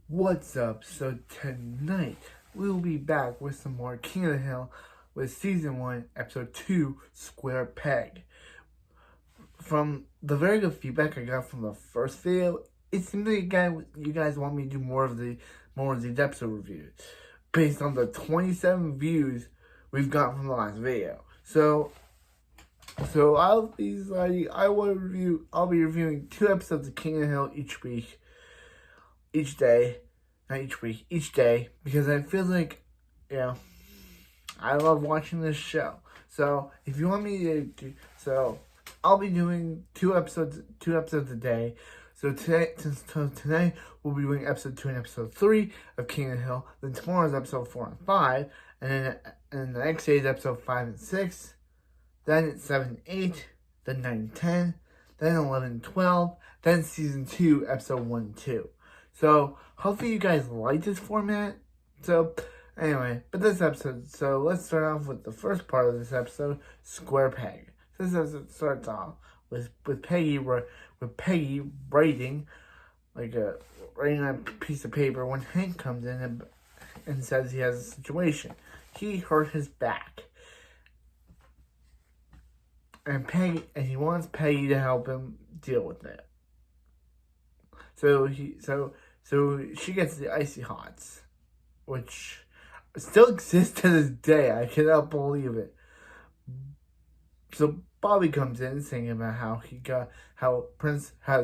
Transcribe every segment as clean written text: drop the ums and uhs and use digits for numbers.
What's up? So tonight we'll be back with some more King of the Hill with Season 1, Episode 2, Square Peg. From the very good feedback I got from the first video, it seems like you guys want me to do more of these episode reviews based on the 27 views we've got from the last video. So I'll be reviewing 2 episodes of King of the Hill each day, each day, because I feel like, I love watching this show. So if you want me to do, I'll be doing 2 episodes a day. So tonight we'll be doing episode 2 and episode 3 of King of the Hill. Then tomorrow's episode 4 and 5, and then the next day is episode 5 and 6. Then it's 7 and 8, then 9 and 10, then 11 and 12, then season 2, episode 1 and 2. So, hopefully you guys like this format. So, anyway, but this episode, so let's start off with the first part of this episode, Square Peg. This episode starts off with Peggy writing on a piece of paper when Hank comes in and says he has a situation. He hurt his back. And he wants Peggy to help him deal with it. So she gets the icy hots, which still exists to this day. I cannot believe it. So Bobby comes in saying about how his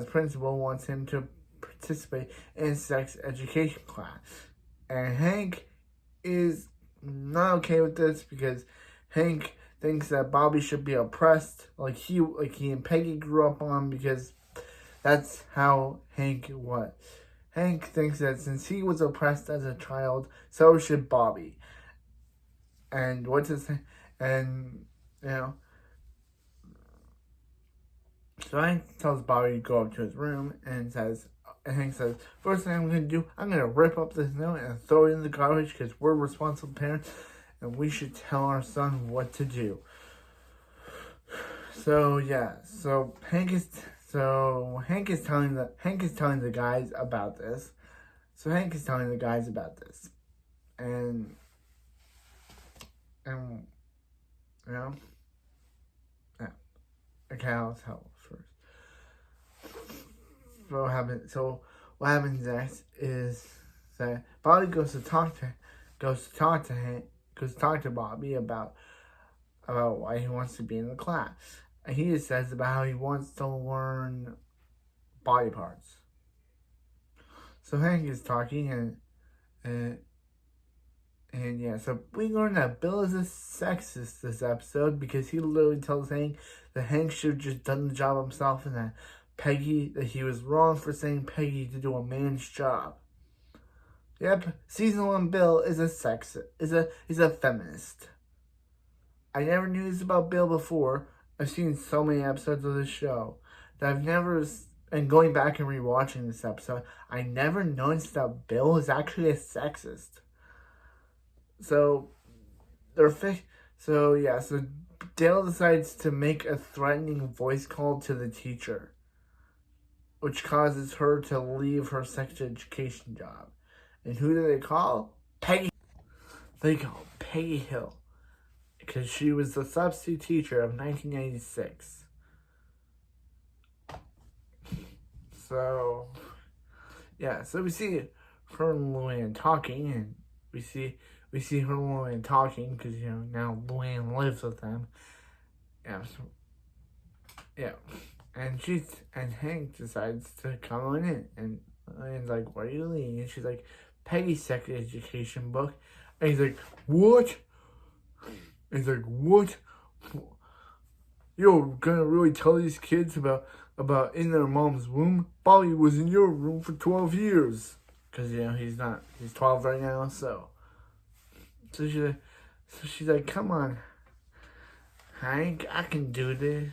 principal wants him to participate in sex education class, and Hank is not okay with this because Hank thinks that Bobby should be oppressed like he and Peggy grew up on, because that's how Hank was. Hank thinks that since he was oppressed as a child, so should Bobby. And so Hank tells Bobby to go up to his room and Hank says, first thing I'm going to do, I'm going to rip up this note and throw it in the garbage because we're responsible parents and we should tell our son what to do. So Hank is telling the guys about this. And yeah. Okay, I'll tell first. So what happens next is that Bobby goes to talk to Bobby about why he wants to be in the class. And he just says about how he wants to learn body parts. So Hank is talking so we learn that Bill is a sexist this episode, because he literally tells Hank that Hank should have just done the job himself, and that he was wrong for saying Peggy to do a man's job. Yep, season 1 Bill is a sexist, is a feminist. I never knew this about Bill before. I've seen so many episodes of this show that and going back and rewatching this episode, I never noticed that Bill is actually a sexist. So Dale decides to make a threatening voice call to the teacher, which causes her to leave her sex education job. And who do they call? Peggy. They call Peggy Hill, because she was the substitute teacher of 1996. So we see her and Luann talking, and we see her and Luann talking because, now Luann lives with them. And Hank decides to come in, and Luann's like, "What are you reading?" And she's like, "Peggy's sex education book." And he's like, "What?" And he's like, "What? You're gonna really tell these kids about in their mom's womb? Bobby was in your room for 12 years. Because, he's 12 right now, so she's like, "Come on, Hank, I can do this."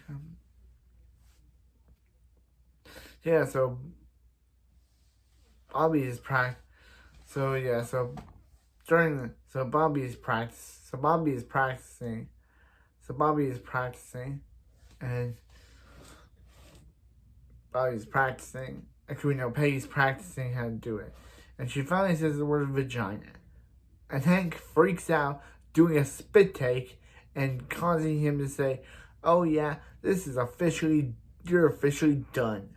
So Bobby is practicing. So Bobby is practicing, and Actually, no, Peggy's practicing how to do it. And she finally says the word vagina. And Hank freaks out, doing a spit take and causing him to say, "Oh yeah, you're officially done."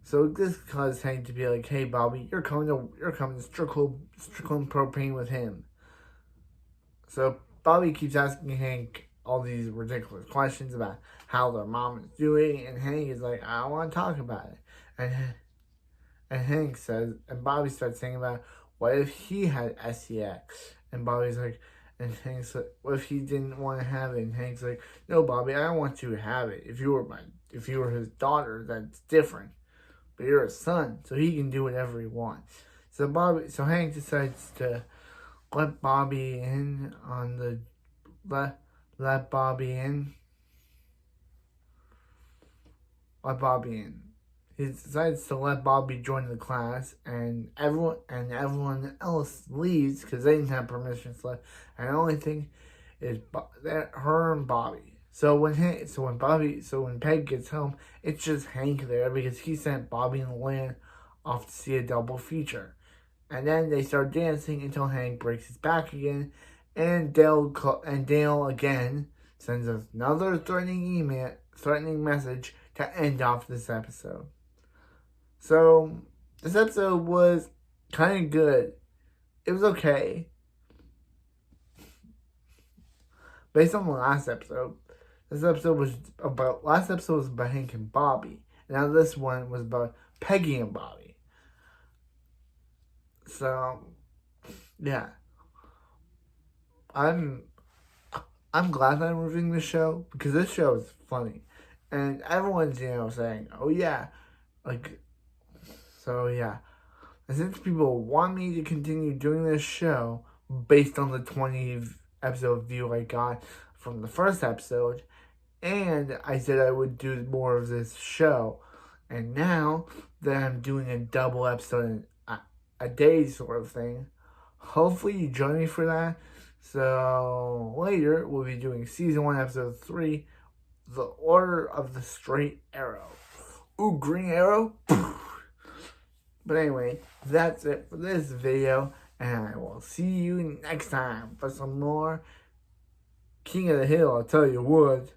So this caused Hank to be like, "Hey Bobby, you're coming to Strickland Propane with him." So Bobby keeps asking Hank all these ridiculous questions about how their mom is doing, and Hank is like, "I don't want to talk about it." And Hank says, and Bobby starts saying about, what if he had sex? And Bobby's like, and Hank's like, what if he didn't want to have it? And Hank's like, "No, Bobby, I don't want you to have it. If you were his daughter, that's different. But you're a son, so he can do whatever he wants." So Hank decides to let Bobby in on the let Bobby in. Let Bobby in. He decides to let Bobby join the class, and everyone else leaves because they didn't have permission slip. And the only thing is her and Bobby. So when Peg gets home, it's just Hank there because he sent Bobby and Lynn off to see a double feature. And then they start dancing until Hank breaks his back again, and Dale again sends us another threatening message to end off this episode. So this episode was kind of good. It was okay. Based on the last episode, last episode was about Hank and Bobby. And now this one was about Peggy and Bobby. So yeah. I'm glad that I'm reviewing this show because this show is funny. And everyone's, saying, "Oh yeah." So yeah. And since people want me to continue doing this show based on the 20 episode view I got from the first episode, and I said I would do more of this show, and now that I'm doing a double episode a day sort of thing, hopefully you join me for that. So later we'll be doing season 1 episode 3, The Order of the Straight Arrow. Ooh, Green Arrow. But anyway, that's it for this video, and I will see you next time for some more King of the Hill. I'll tell you what.